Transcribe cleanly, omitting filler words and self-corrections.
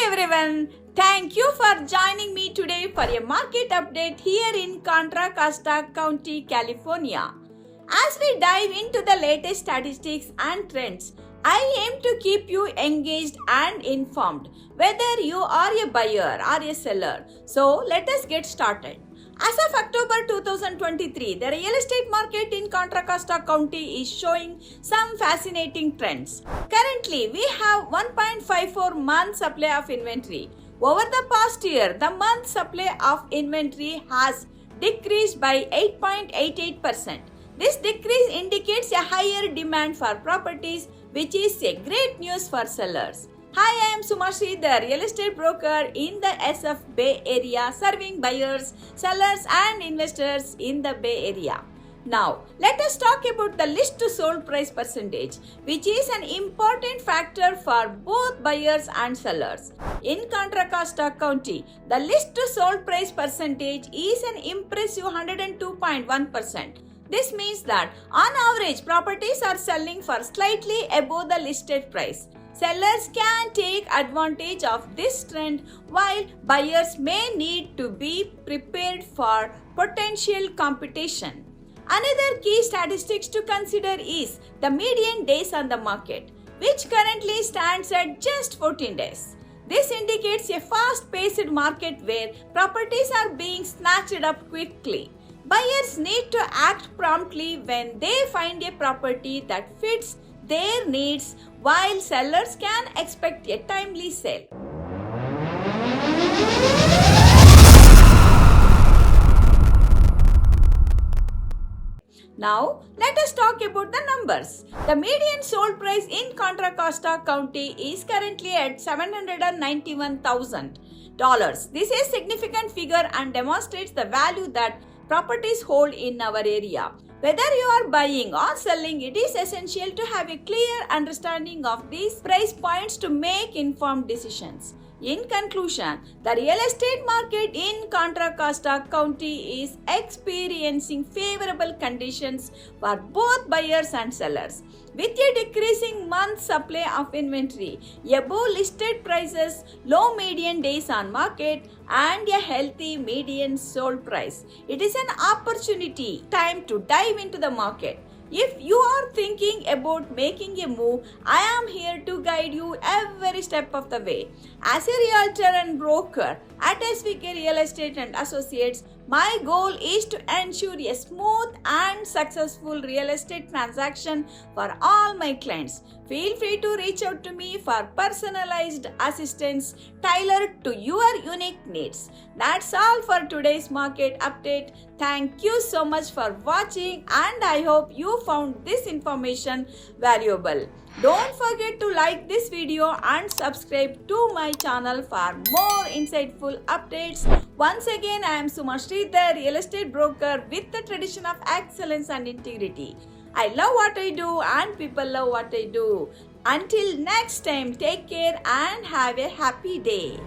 everyone, thank you for joining me today for a market update here in Contra Costa County, California. As we dive into the latest statistics and trends, I aim to keep you engaged and informed, whether you are a buyer or a seller. So let us get started. As of October 2023, the real estate market in Contra Costa County is showing some fascinating trends. Currently, we have 1.54 months supply of inventory. Over the past year, the month supply of inventory has decreased by 8.88%. This decrease indicates a higher demand for properties, which is a great news for sellers. Hi, I am Suma Sridhar, real estate broker in the SF Bay Area, serving buyers, sellers and investors in the Bay Area. Now, let us talk about the list to sold price percentage, which is an important factor for both buyers and sellers. In Contra Costa County, the list to sold price percentage is an impressive 102.1%. This means that on average, properties are selling for slightly above the listed price. Sellers can take advantage of this trend, while buyers may need to be prepared for potential competition. Another key statistics to consider is the median days on the market, which currently stands at just 14 days. This indicates a fast-paced market where properties are being snatched up quickly. Buyers need to act promptly when they find a property that fits their needs, while sellers can expect a timely sale. Now, let us talk about the numbers. The median sold price in Contra Costa County is currently at $791,000. This is a significant figure and demonstrates the value that properties hold in our area. Whether you are buying or selling, it is essential to have a clear understanding of these price points to make informed decisions. In conclusion, the real estate market in Contra Costa County is experiencing favorable conditions for both buyers and sellers. With a decreasing month supply of inventory, above listed prices, low median days on market, and a healthy median sold price, it is an opportunity time to dive into the market. If you are thinking about making a move, I am here to guide you every step of the way. As a realtor and broker at SVK Real Estate and Associates, my goal is to ensure a smooth and successful real estate transaction for all my clients. Feel free to reach out to me for personalized assistance tailored to your unique needs. That's all for today's market update. Thank you so much for watching, and I hope you found this information valuable. Don't forget to like this video and subscribe to my channel for more insightful updates. Once again, I am Suma Sridhar, real estate broker with the tradition of excellence and integrity. I love what I do and people love what I do. Until next time, take care and have a happy day.